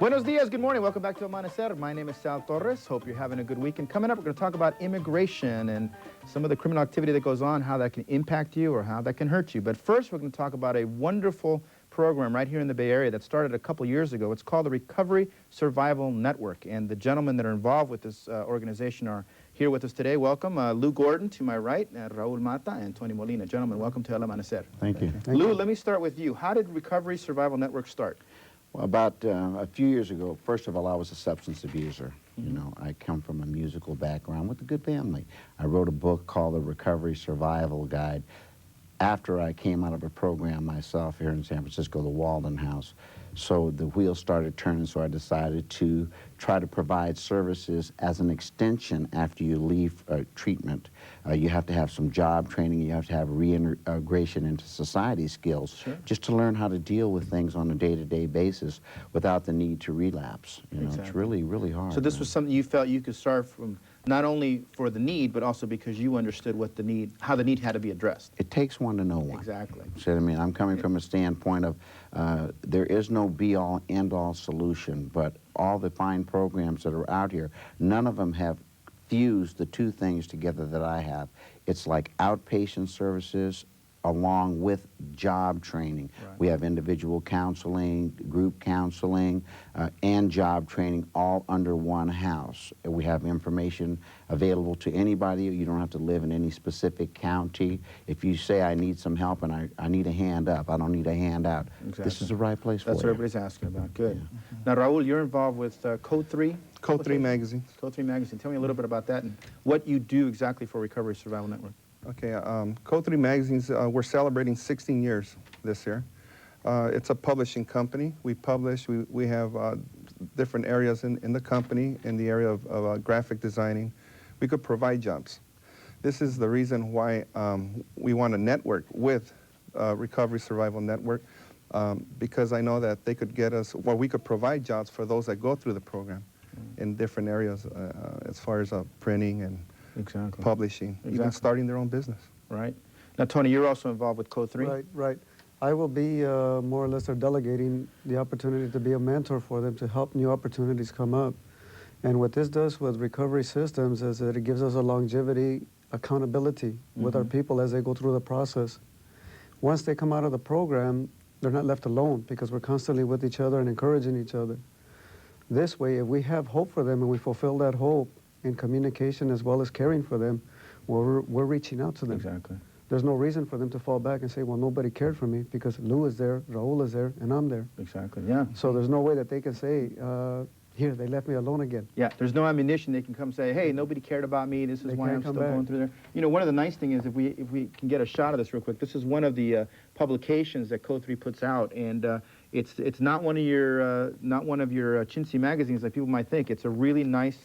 Buenos dias, good morning. Welcome back to Amanecer. My name is Sal Torres. Hope you're having a good weekend. Coming up, we're going to talk about immigration and some of the criminal activity that goes on, how that can impact you or how that can hurt you. But first, we're going to talk about a wonderful program right here in the Bay Area that started a couple years ago. It's called the Recovery Survival Network, and the gentlemen that are involved with this organization are here with us today. Welcome, Lou Gordon to my right, Raul Mata, and Tony Molina. Gentlemen, welcome to El Amanecer. Thank you. Lou, let me start with you. How did Recovery Survival Network start? Well, about a few years ago, first of all, I was a substance abuser. You know, I come from a musical background with a good family. I wrote a book called The Recovery Survival Guide after I came out of a program myself here in San Francisco, the Walden House. So the wheels started turning, so I decided to try to provide services as an extension after you leave treatment. You have to have some job training, you have to have reintegration into society skills, just to learn how to deal with things on a day-to-day basis without the need to relapse. You know, it's really, really hard. So this was something you felt you could start from, not only for the need, but also because you understood what the need, how the need had to be addressed. It takes one to know one. Exactly. So, I mean, I'm coming from a standpoint of there is no be-all, end-all solution, but all the fine programs that are out here, none of them have fused the two things together that I have. It's like outpatient services along with job training. Right. We have individual counseling, group counseling, and job training all under one house. We have information available to anybody. You don't have to live in any specific county. If you say, I need some help and I need a hand up, I don't need a hand out. Exactly. This is the right place for you. That's what everybody's asking about. Good. Yeah. Now, Raul, you're involved with Code 3? Code 3 magazine. Code 3 magazine. Tell me a little bit about that and what you do exactly for Recovery Survival Network. Okay, Code 3 magazines, we're celebrating 16 years this year. It's a publishing company. We publish, we have different areas in the company. In the area of graphic designing, we could provide jobs. This is the reason why we want to network with Recovery Survival Network, because I know that they could get us, well, we could provide jobs for those that go through the program in different areas as far as printing and publishing, even starting their own business. Right. Now, Tony, you're also involved with Code 3? Right, right. I will be more or less delegating the opportunity to be a mentor for them to help new opportunities come up. And what this does with recovery systems is that it gives us a longevity, accountability with our people as they go through the process. Once they come out of the program, they're not left alone because we're constantly with each other and encouraging each other. This way, if we have hope for them and we fulfill that hope, in communication as well as caring for them, we're reaching out to them. Exactly. There's no reason for them to fall back and say, well, nobody cared for me because Lou is there, Raul is there, and I'm there. Exactly, yeah. So there's no way that they can say, here, they left me alone again. Yeah, there's no ammunition. They can come say, hey, nobody cared about me. This is why I'm still going through there. You know, one of the nice things is if we can get a shot of this real quick, this is one of the publications that Code 3 puts out, and it's not one of your chintzy magazines like people might think. It's a really nice,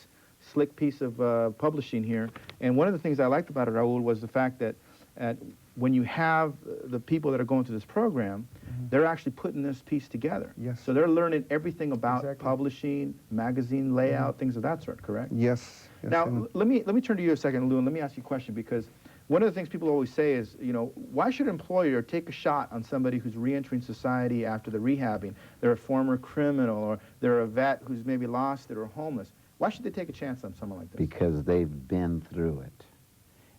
slick piece of publishing here. And one of the things I liked about it, Raul, was the fact that when you have the people that are going through this program, they're actually putting this piece together. Yes. So they're learning everything about publishing, magazine layout, things of that sort, correct? Yes. Now, let me turn to you a second, Lou, and let me ask you a question, because one of the things people always say is, you know, why should an employer take a shot on somebody who's reentering society after the rehabbing? They're a former criminal, or they're a vet who's maybe lost it or homeless. Why should they take a chance on someone like this? Because they've been through it.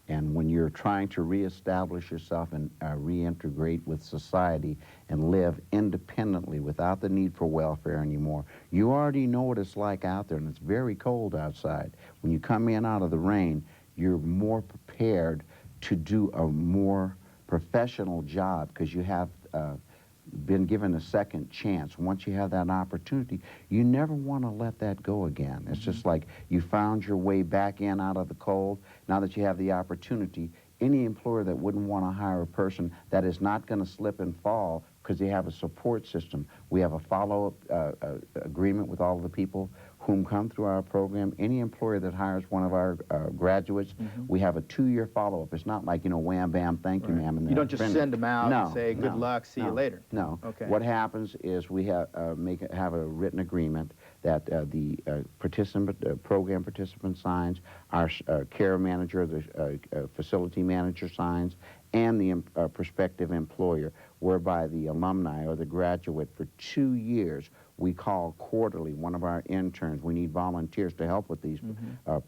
And when you're trying to reestablish yourself and reintegrate with society and live independently without the need for welfare anymore, you already know what it's like out there, and it's very cold outside. When you come in out of the rain, you're more prepared to do a more professional job because you have been given a second chance. Once you have that opportunity, you never want to let that go again. It's just like you found your way back in out of the cold. Now that you have the opportunity, any employer that wouldn't want to hire a person that is not going to slip and fall because they have a support system. We have a follow-up agreement with all of the people whom come through our program. Any employer that hires one of our graduates, we have a 2-year follow-up. It's not like, you know, wham, bam, thank you, ma'am. You don't just send them out and say, good luck, see you later. No. Okay. What happens is we have, have a written agreement that the program participant signs, our care manager, the facility manager signs, and the prospective employer, whereby the alumni or the graduate for 2 years, we call quarterly one of our interns. We need volunteers to help with these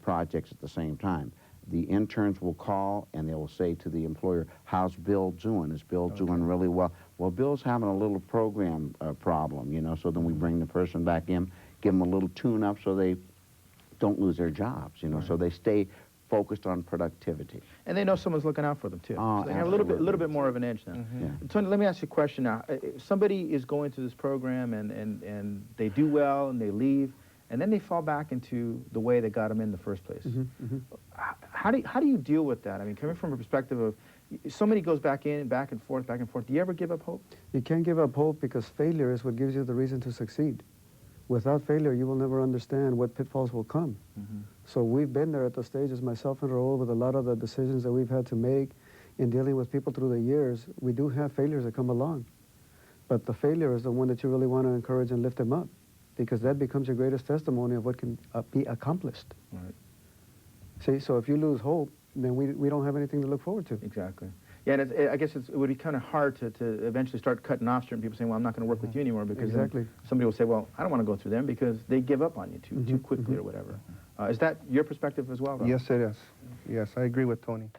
projects at the same time. The interns will call and they will say to the employer, how's Bill doing? Is Bill doing really well? Well, Bill's having a little program problem, you know, so then we bring the person back in, give them a little tune-up so they don't lose their jobs, you know, so they stay focused on productivity. And they know someone's looking out for them, too. Oh, So they have a little bit more of an edge now. Yeah. Tony, let me ask you a question now. If somebody is going through this program and they do well and they leave, and then they fall back into the way that got them in the first place. How do you deal with that? I mean, coming from a perspective of somebody goes back and forth. Do you ever give up hope? You can't give up hope because failure is what gives you the reason to succeed. Without failure, you will never understand what pitfalls will come. So we've been there at the stages, myself and Raul, with a lot of the decisions that we've had to make in dealing with people through the years. We do have failures that come along. But the failure is the one that you really want to encourage and lift them up, because that becomes your greatest testimony of what can be accomplished. Right. See, so if you lose hope, then we don't have anything to look forward to. Exactly. Yeah, and I guess it would be kind of hard to eventually start cutting off certain people saying, well, I'm not going to work with you anymore, because then somebody will say, well, I don't want to go through them because they give up on you too quickly or whatever. Is that your perspective as well, Rob? Yes, it is. Yes, I agree with Tony.